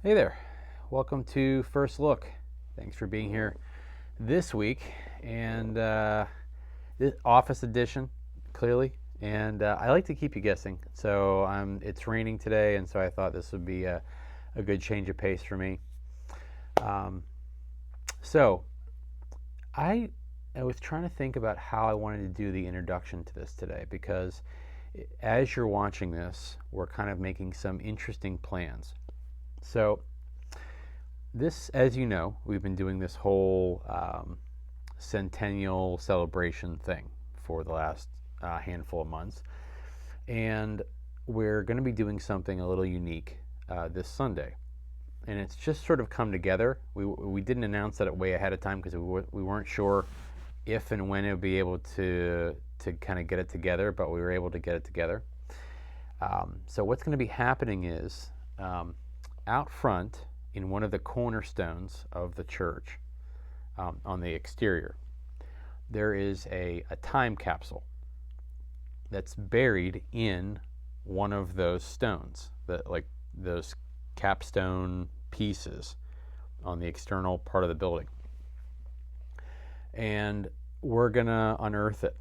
Hey there, welcome to First Look. Thanks for being here this week, and this office edition, clearly. And I like to keep you guessing, so it's raining today, and so I thought this would be a good change of pace for me. Um, so I was trying to think about how I wanted to do the introduction to this today, because as you're watching this, we're kind of making some interesting plans. So this, as you know, we've been doing this whole centennial celebration thing for the last handful of months, and we're going to be doing something a little unique this Sunday. And it's just sort of come together. We didn't announce that way ahead of time because we weren't sure if and when it would be able to kind of get it together, but we were able to get it together. So what's going to be happening is out front in one of the cornerstones of the church, on the exterior, there is a time capsule that's buried in one of those stones, like those capstone pieces on the external part of the building. And we're going to unearth it.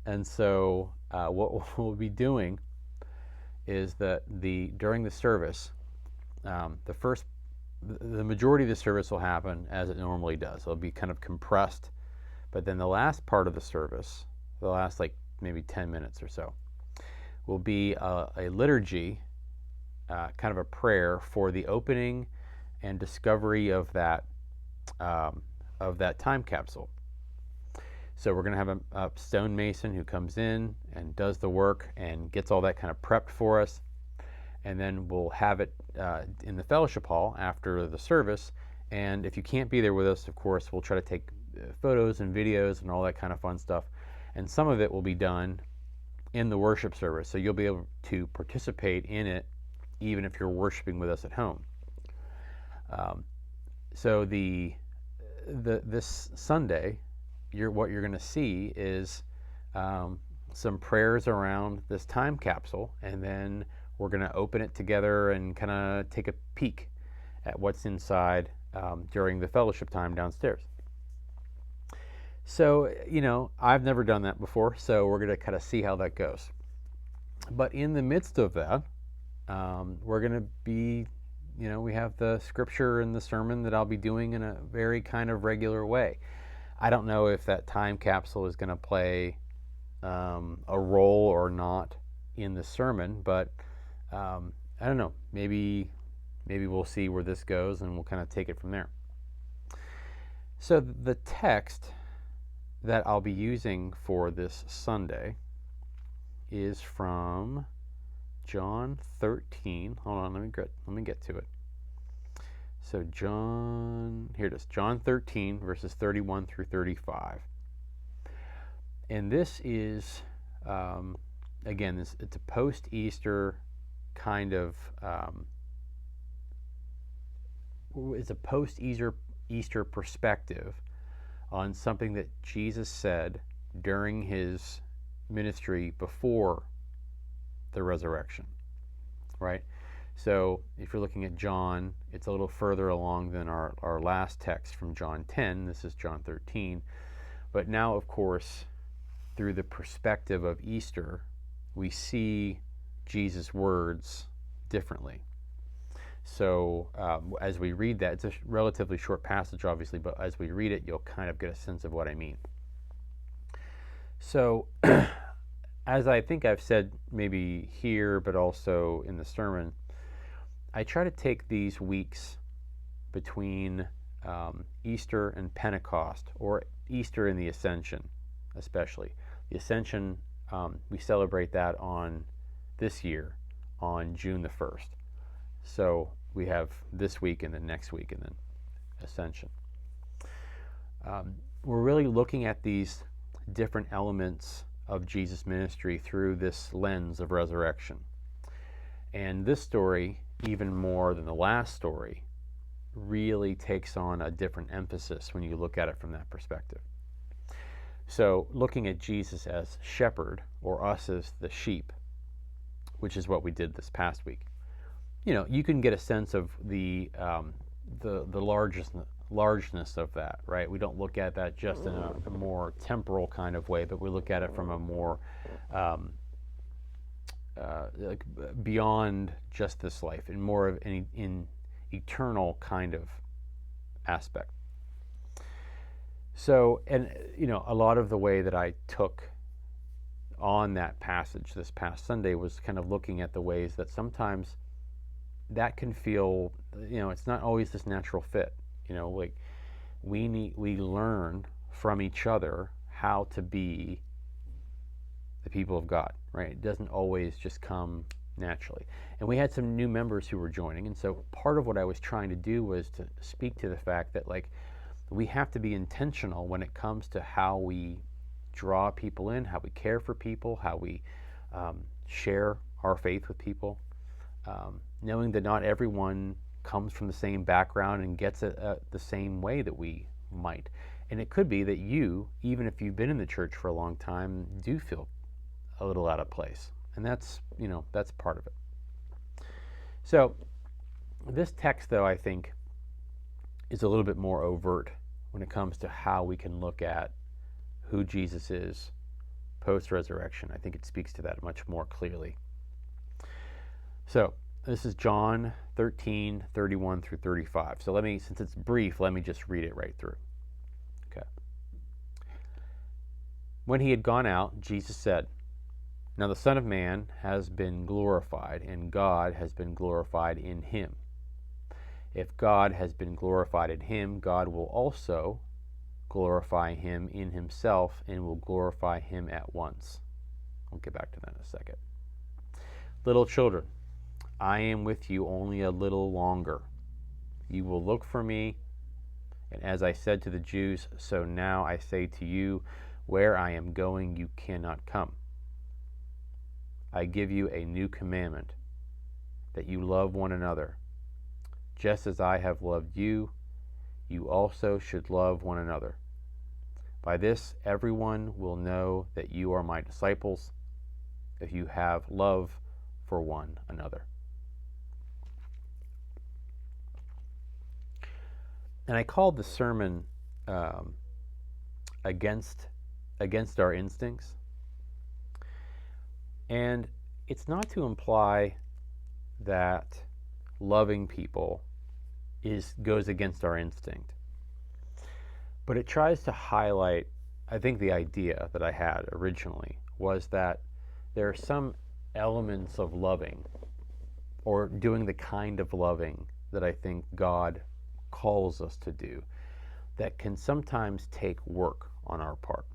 And so what we'll be doing is that during the service, the majority of the service will happen as it normally does. It'll be kind of compressed, but then the last part of the service, the last like maybe 10 minutes or so, will be a liturgy, kind of a prayer for the opening and discovery of that time capsule. So we're going to have a stonemason who comes in and does the work and gets all that kind of prepped for us. And then we'll have it in the fellowship hall after the service. And if you can't be there with us, of course, we'll try to take photos and videos and all that kind of fun stuff. And some of it will be done in the worship service, so you'll be able to participate in it even if you're worshiping with us at home. So this Sunday, what you're going to see is some prayers around this time capsule, and then we're going to open it together and kind of take a peek at what's inside during the fellowship time downstairs. So, I've never done that before, so we're going to kind of see how that goes. But in the midst of that, we're going to be, we have the scripture and the sermon that I'll be doing in a very kind of regular way. I don't know if that time capsule is going to play a role or not in the sermon, but I don't know. Maybe we'll see where this goes, and we'll kind of take it from there. So the text that I'll be using for this Sunday is from John 13. Hold on, let me get to it. So here it is, John 13, verses 31 through 35. And this is, again, it's a post-Easter kind of, it's a post-Easter perspective on something that Jesus said during his ministry before the resurrection, right? So if you're looking at John, it's a little further along than our last text from John 10. This is John 13. But now, of course, through the perspective of Easter, we see Jesus' words differently. So as we read that, it's a relatively short passage, obviously, but as we read it, you'll kind of get a sense of what I mean. So as I think I've said maybe here, but also in the sermon, I try to take these weeks between Easter and Pentecost, or Easter and the Ascension especially. The Ascension, we celebrate that this year on June the 1st. So we have this week and then next week and then Ascension. We're really looking at these different elements of Jesus' ministry through this lens of resurrection. And this story, even more than the last story, really takes on a different emphasis when you look at it from that perspective. So looking at Jesus as shepherd, or us as the sheep, which is what we did this past week, you can get a sense of the largeness of that, right? We don't look at that just in a more temporal kind of way, but we look at it from a more like beyond just this life, and more of in eternal kind of aspect. So, and a lot of the way that I took on that passage this past Sunday was kind of looking at the ways that sometimes that can feel, it's not always this natural fit. Like we learn from each other how to be the people of God, right? It doesn't always just come naturally. And we had some new members who were joining, and so part of what I was trying to do was to speak to the fact that, like, we have to be intentional when it comes to how we draw people in, how we care for people, how we share our faith with people, knowing that not everyone comes from the same background and gets it the same way that we might. And it could be that you, even if you've been in the church for a long time, do feel a little out of place. And that's part of it. So this text, though, I think is a little bit more overt when it comes to how we can look at who Jesus is post-resurrection. I think it speaks to that much more clearly. So this is John 13, 31 through 35. So since it's brief, let me just read it right through. Okay. When he had gone out, Jesus said, "Now the Son of Man has been glorified, and God has been glorified in him. If God has been glorified in him, God will also glorify him in himself and will glorify him at once." We'll get back to that in a second. "Little children, I am with you only a little longer. You will look for me, and as I said to the Jews, so now I say to you, where I am going you cannot come. I give you a new commandment, that you love one another. Just as I have loved you, you also should love one another. By this everyone will know that you are my disciples, if you have love for one another." And I called the sermon against our instincts. And it's not to imply that loving people goes against our instinct, but it tries to highlight, I think the idea that I had originally was that there are some elements of loving, or doing the kind of loving that I think God calls us to do, that can sometimes take work on our part.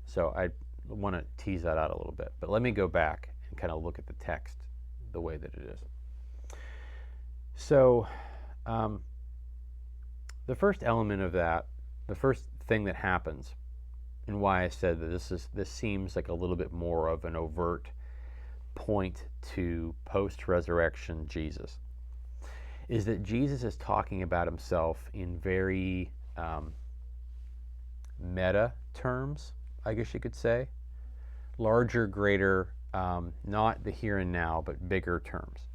So I want to tease that out a little bit, but let me go back and kind of look at the text the way that it is. So the first element of that, the first thing that happens, and why I said that this seems like a little bit more of an overt point to post-resurrection Jesus, is that Jesus is talking about himself in very meta terms, I guess you could say. Larger, greater, not the here and now, but bigger terms.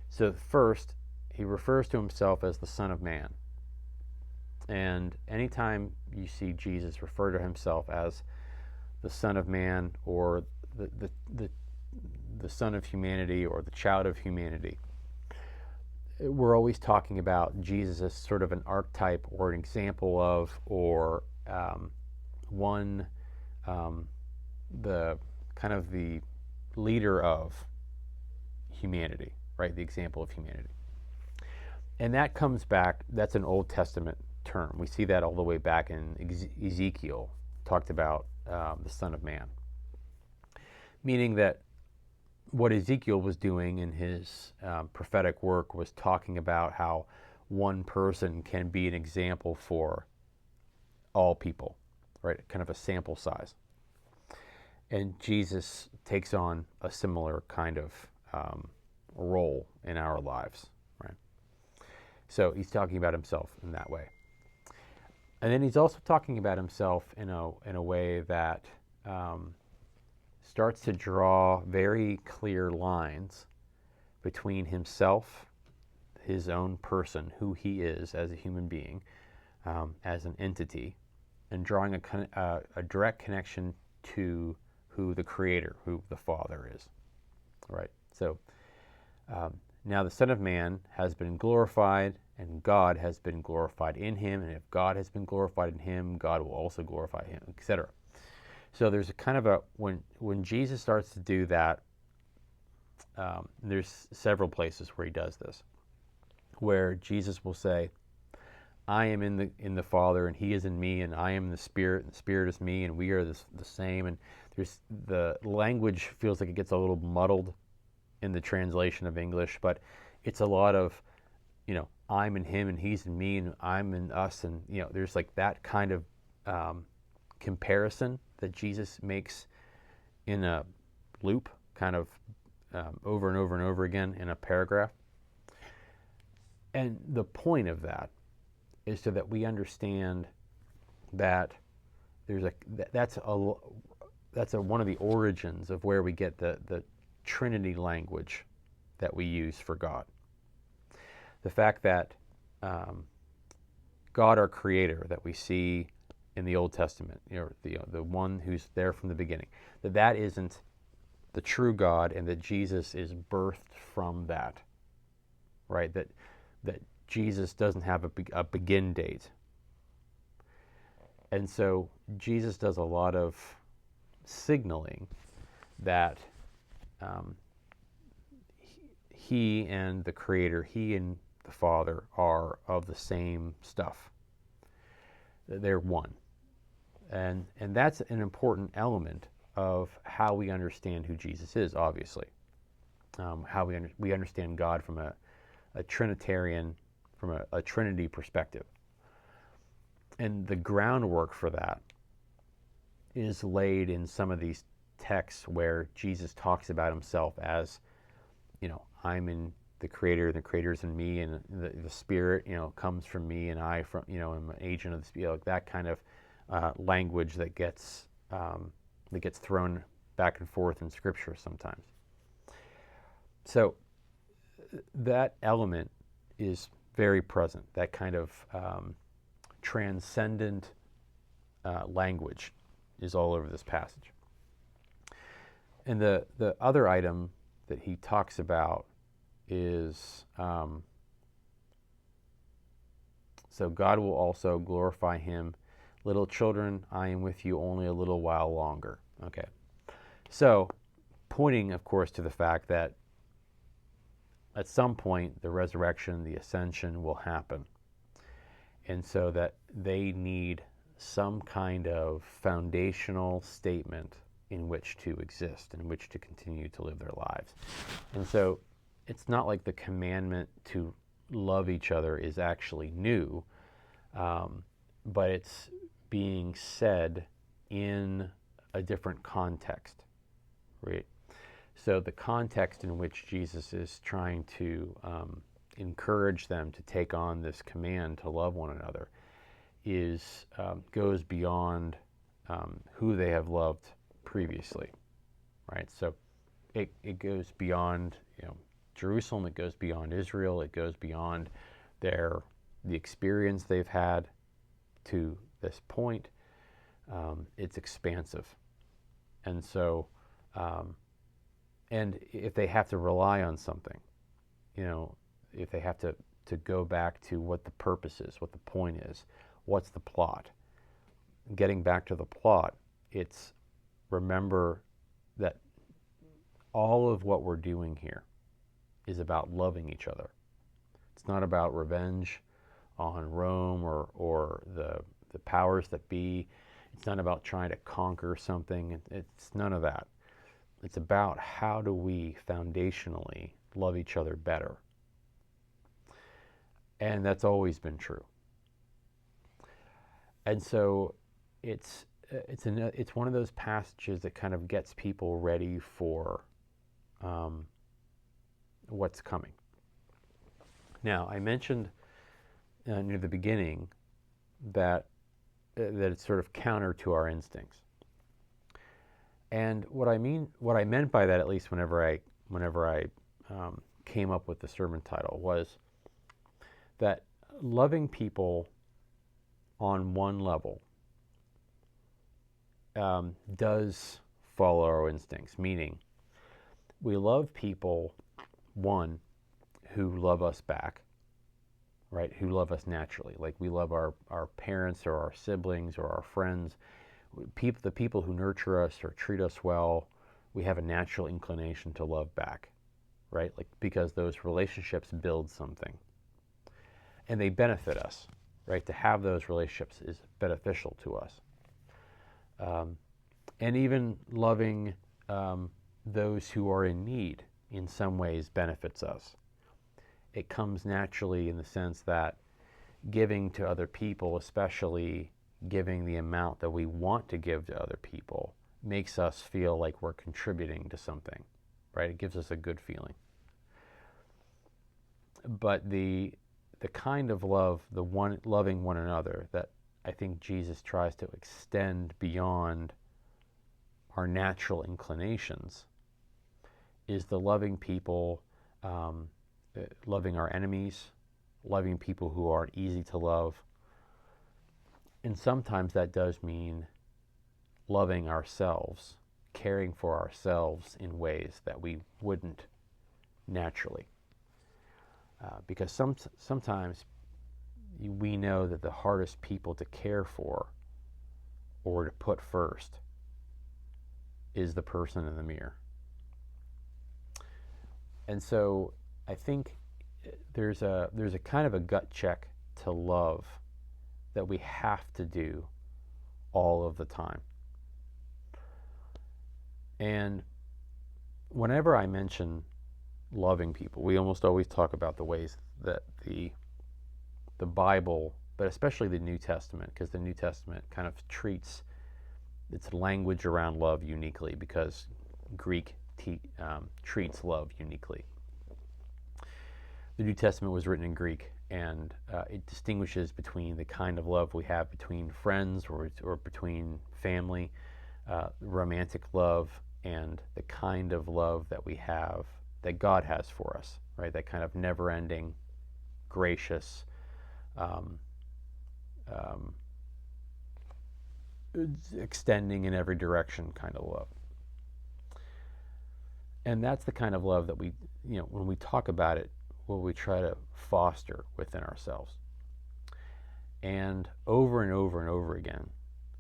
So first, he refers to himself as the Son of Man. And anytime you see Jesus refer to himself as the Son of Man, or the Son of Humanity, or the Child of Humanity, we're always talking about Jesus as sort of an archetype or an example of, or the kind of the leader of humanity, right? The example of humanity. And that comes back, that's an Old Testament term. We see that all the way back in Ezekiel, talked about the Son of Man. Meaning that what Ezekiel was doing in his prophetic work was talking about how one person can be an example for all people, right? Kind of a sample size. And Jesus takes on a similar kind of role in our lives, right? So he's talking about himself in that way. And then he's also talking about himself in a way that starts to draw very clear lines between himself, his own person, who he is as a human being, as an entity, and drawing a direct connection to who the Creator, who the Father is. Right? So now the Son of Man has been glorified, and God has been glorified in him, and if God has been glorified in him, God will also glorify him, etc. So there's a kind of a, when Jesus starts to do that, there's several places where he does this, where Jesus will say, I am in the Father, and he is in me, and I am in the Spirit, and the Spirit is me, and we are the same. And there's, the language feels like it gets a little muddled in the translation of English, but it's a lot of, I'm in him, and he's in me, and I'm in us, and there's like that kind of comparison that Jesus makes in a loop, kind of over and over and over again in a paragraph. And the point of that is so that we understand that that's one of the origins of where we get the Trinity language that we use for God. The fact that God, our Creator, that we see in the Old Testament, the one who's there from the beginning, that isn't the true God, and that Jesus is birthed from that, right? That Jesus doesn't have a begin date. And so Jesus does a lot of signaling that he and the Creator, he and the Father are of the same stuff. They're one. And that's an important element of how we understand who Jesus is, obviously. How we understand God from a Trinitarian, from a Trinity perspective. And the groundwork for that is laid in some of these texts where Jesus talks about himself as, I'm in the Creator, and the Creator's in me, and the Spirit, comes from me, and I am an agent of the Spirit. That kind of language that gets thrown back and forth in Scripture sometimes. So that element is very present. That kind of transcendent language is all over this passage. And the other item that he talks about is, so God will also glorify him. Little children, I am with you only a little while longer. Okay. So, pointing, of course, to the fact that at some point the resurrection, the ascension will happen. And so that they need some kind of foundational statement in which to exist, in which to continue to live their lives. And so it's not like the commandment to love each other is actually new, but it's being said in a different context, right? So the context in which Jesus is trying to encourage them to take on this command to love one another goes beyond who they have loved previously, right? So it goes beyond Jerusalem, it goes beyond Israel, it goes beyond the experience they've had to this point. It's expansive. And so, and if they have to rely on something, if they have to go back to what the purpose is, what the point is, what's the plot, getting back to the plot, it's remember that all of what we're doing here is about loving each other. It's not about revenge on Rome or the powers that be. It's not about trying to conquer something. It's none of that. It's about how do we foundationally love each other better. And that's always been true. And so it's one of those passages that kind of gets people ready for what's coming. Now, I mentioned near the beginning that it's sort of counter to our instincts. And what I meant by that, at least whenever I came up with the sermon title was that loving people on one level does follow our instincts, meaning we love people, one, who love us back, right? Who love us naturally. Like we love our parents or our siblings or our friends, the people who nurture us or treat us well, we have a natural inclination to love back, right? Like because those relationships build something and they benefit us, right? To have those relationships is beneficial to us. And even loving those who are in need in some ways benefits us. It comes naturally in the sense that giving to other people, especially giving the amount that we want to give to other people, makes us feel like we're contributing to something, right? It gives us a good feeling. But the kind of love, loving one another, that I think Jesus tries to extend beyond our natural inclinations, is the loving people, loving our enemies, loving people who aren't easy to love. And sometimes that does mean loving ourselves, caring for ourselves in ways that we wouldn't naturally. Because sometimes we know that the hardest people to care for or to put first is the person in the mirror. And so I think there's a kind of a gut check to love that we have to do all of the time. And whenever I mention loving people, we almost always talk about the ways that the Bible, but especially the New Testament, because the New Testament kind of treats its language around love uniquely, because Greek treats love uniquely. The New Testament was written in Greek, and it distinguishes between the kind of love we have between friends or between family, romantic love, and the kind of love that we have, that God has for us, right? That kind of never-ending, gracious, extending in every direction kind of love. And that's the kind of love that we, when we talk about it, what we try to foster within ourselves. And over and over again,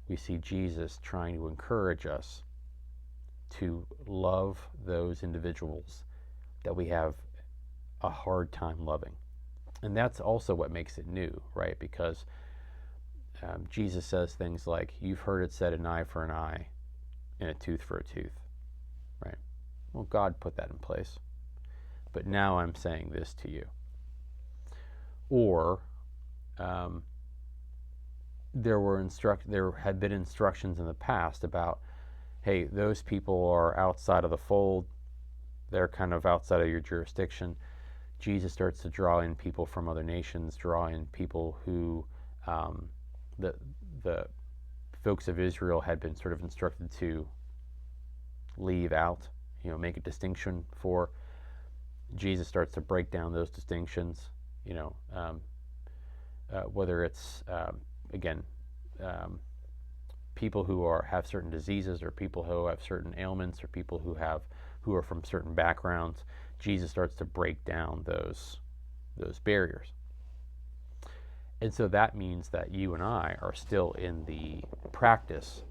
we see Jesus trying to encourage us to love those individuals that we have a hard time loving. And that's also what makes it new, right? Because Jesus says things like, you've heard it said, an eye for an eye and a tooth for a tooth, right? Well, God put that in place. But now I'm saying this to you. Or there had been instructions in the past about, hey, those people are outside of the fold. They're kind of outside of your jurisdiction. Jesus starts to draw in people from other nations, draw in people who the folks of Israel had been sort of instructed to leave out, make a distinction for. Jesus starts to break down those distinctions, whether it's, people who have certain diseases, or people who have certain ailments, or people who are from certain backgrounds. Jesus starts to break down those barriers. And so that means that you and I are still in the practice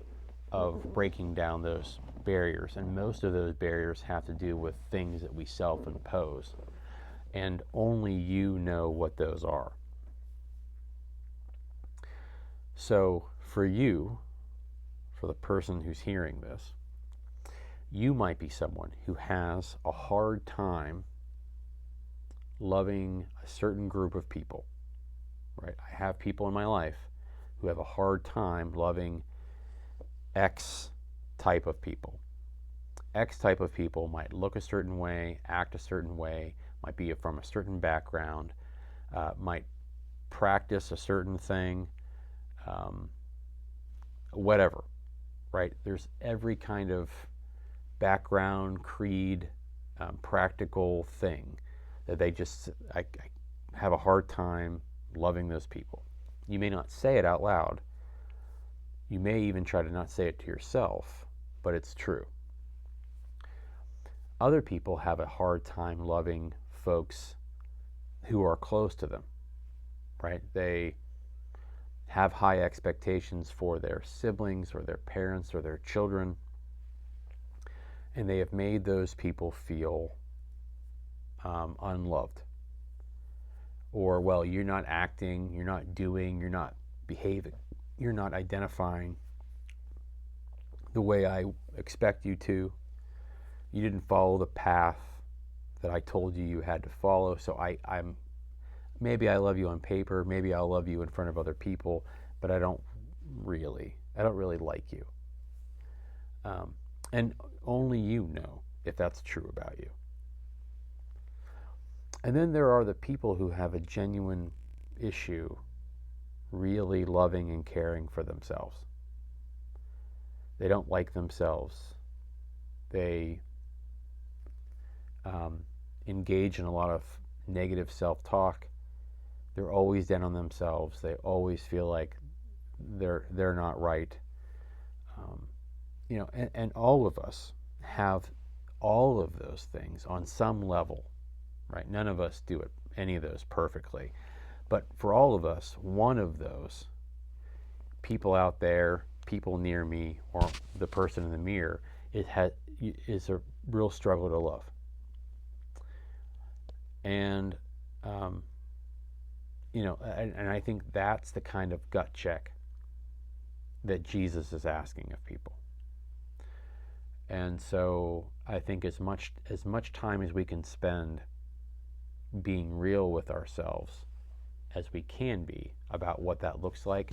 of breaking down those barriers, and most of those barriers have to do with things that we self-impose, and only you know what those are. So for you, for the person who's hearing this, you might be someone who has a hard time loving a certain group of people, right? I have people in my life who have a hard time loving X type of people. X type of people might look a certain way, act a certain way, might be from a certain background, might practice a certain thing, whatever, right? There's every kind of background, creed, practical thing that I have a hard time loving those people. You may not say it out loud. You may even try to not say it to yourself, but it's true. Other people have a hard time loving folks who are close to them, right? They have high expectations for their siblings or their parents or their children, and they have made those people feel unloved. Or, well, you're not acting, you're not doing, you're not behaving, you're not identifying the way I expect you to. You didn't follow the path that I told you you had to follow. So I'm maybe I love you on paper, maybe I'll love you in front of other people, but I don't really like you. And only you know if that's true about you. And then there are the people who have a genuine issue really loving and caring for themselves. They don't like themselves. They engage in a lot of negative self-talk. They're always down on themselves. They always feel like they're not right. And all of us have all of those things on some level, right? None of us do any of those perfectly. But for all of us, one of those, people out there, people near me, or the person in the mirror, is a real struggle to love. And, and I think that's the kind of gut check that Jesus is asking of people. And so I think as much time as we can spend being real with ourselves as we can be about what that looks like,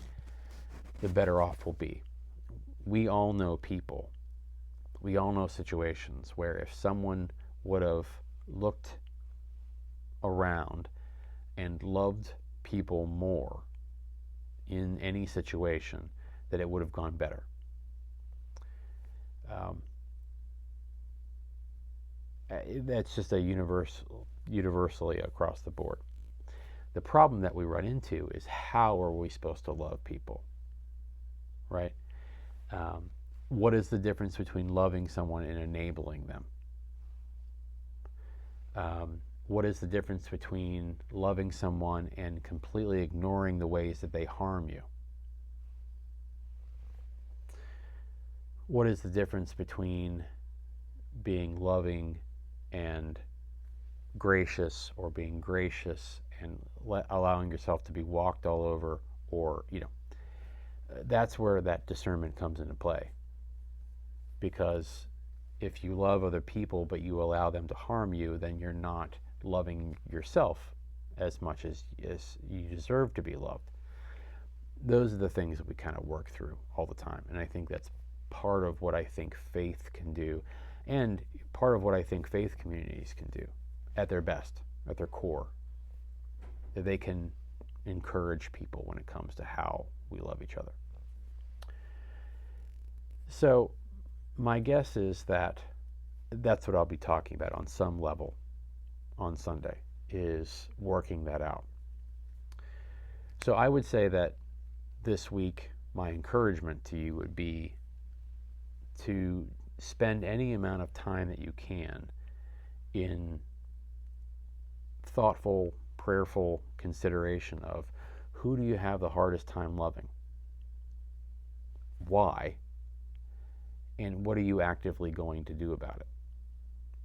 the better off we'll be. We all know people. We all know situations where if someone would have looked around and loved people more in any situation, that it would have gone better. That's just a universally across the board. The problem that we run into is, how are we supposed to love people, right? What is the difference between loving someone and enabling them? What is the difference between loving someone and completely ignoring the ways that they harm you? What is the difference between being loving and gracious, or being gracious and allowing yourself to be walked all over? Or, that's where that discernment comes into play. Because if you love other people but you allow them to harm you, then you're not loving yourself as much as you deserve to be loved. Those are the things that we kind of work through all the time. And I think that's part of what I think faith can do, and part of what I think faith communities can do at their best, at their core. That they can encourage people when it comes to how we love each other. So my guess is that that's what I'll be talking about on some level on Sunday, is working that out. So I would say that this week, my encouragement to you would be to spend any amount of time that you can in thoughtful, prayerful consideration of, who do you have the hardest time loving? Why? And what are you actively going to do about it?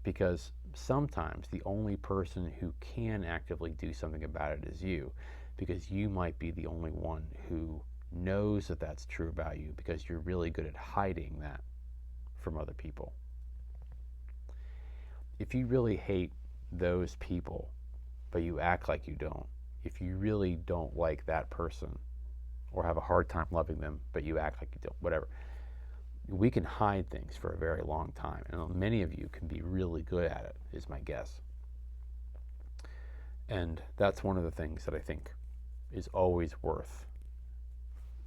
Because sometimes the only person who can actively do something about it is you, because you might be the only one who knows that that's true about you, because you're really good at hiding that from other people. If you really hate those people, but you act like you don't, if you really don't like that person, or have a hard time loving them, but you act like you don't, whatever, we can hide things for a very long time. And many of you can be really good at it, is my guess. And that's one of the things that I think is always worth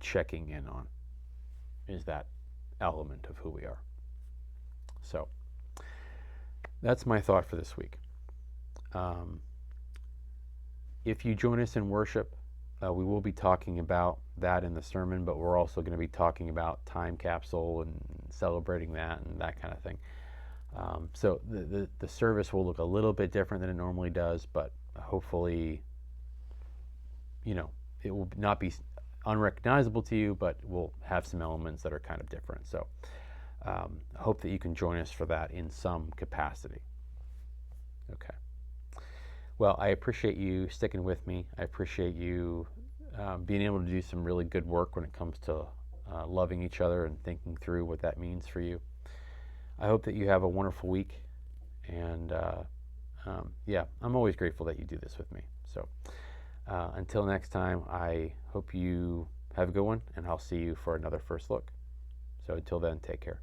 checking in on, is that element of who we are. So that's my thought for this week. If you join us in worship, we will be talking about that in the sermon, but we're also going to be talking about time capsule and celebrating that and that kind of thing. So the service will look a little bit different than it normally does, but hopefully, it will not be unrecognizable to you, but we'll have some elements that are kind of different. So I hope that you can join us for that in some capacity. Okay. Well, I appreciate you sticking with me. I appreciate you being able to do some really good work when it comes to loving each other and thinking through what that means for you. I hope that you have a wonderful week. And yeah, I'm always grateful that you do this with me. So until next time, I hope you have a good one, and I'll see you for another First Look. So until then, take care.